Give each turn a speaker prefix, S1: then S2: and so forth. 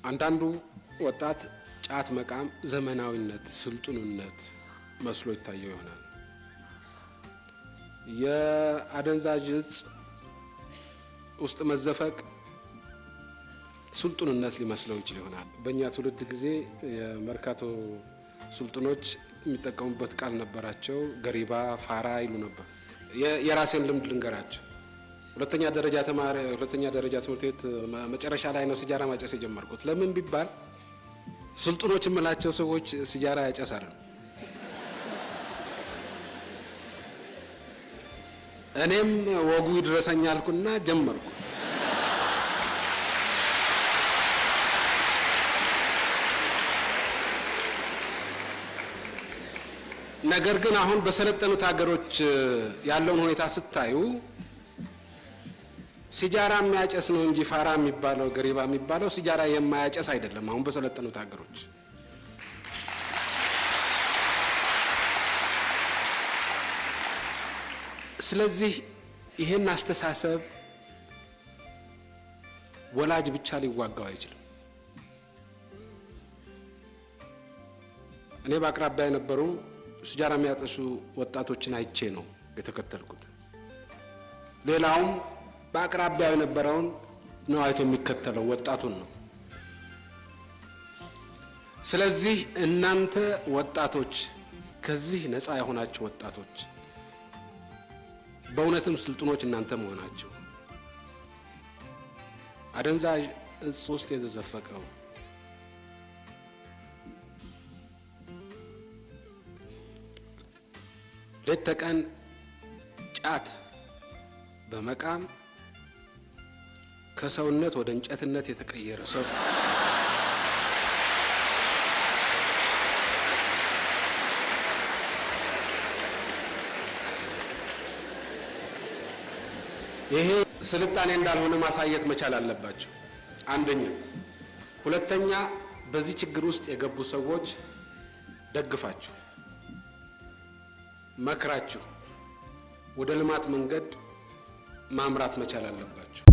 S1: አንዳንዱ ወጣት ጫት መቃም ዘመናዊነት ስልጡንነት መስሎ ይታየው ይሆናል። የአደንዛዥ እጽ ውስጥ መዘፈቅ ስልጡንነት ሊመስለው ይችል ይሆናል። በእኛ ትውልድ ጊዜ የመርካቶ ስልጡኖች የሚጠቀሙበት ቃል ነበራቸው። ገሪባ ፋራ ይሉ ነበር። የራሴን ልምድ ልንገራቸው። ሁለተኛ ደረጃ ትምህርት ቤት መጨረሻ ላይ ነው ሲጃራ ማጨስ የጀመርኩት። ለምን ቢባል ስልጡኖች የምላቸው ሰዎች ሲጃራ ያጨሳሉ። እኔም ወጉ ይድረሰኛልኩና ጀመርኩ። ነገር ግን አሁን በሰለጠኑት ሀገሮች ያለውን ሁኔታ ስታዩ ሲጃራ የሚያጨስ ነው እንጂ ፋራ የሚባለው ገሪባ የሚባለው ሲጃራ የማያጨስ አይደለም። አሁን በሰለጠኑት ሀገሮች ስለዚህ ይሄን አስተሳሰብ ወላጅ ብቻ ሊዋጋው አይችልም። እኔ በአቅራቢያ የነበሩ ሲጃራ የሚያጨሱ ወጣቶችን አይቼ ነው የተከተልኩት። ሌላውም በአቅራቢያው የነበረውን ነው አይቶ የሚከተለው ወጣቱን ነው። ስለዚህ እናንተ ወጣቶች ከዚህ ነፃ የሆናችሁ ወጣቶች በእውነትም ስልጡኖች እናንተ መሆናችሁ አደንዛዥ እጽ ውስጥ የተዘፈቀው ሌት ተቀን ጫት በመቃም ከሰውነት ወደ እንጨትነት የተቀየረ ሰው ይሄ ስልጣኔ እንዳልሆነ ማሳየት መቻል አለባቸው። አንደኛ። ሁለተኛ፣ በዚህ ችግር ውስጥ የገቡ ሰዎች ደግፋችሁ መክራችሁ ወደ ልማት መንገድ ማምራት መቻል አለባቸው።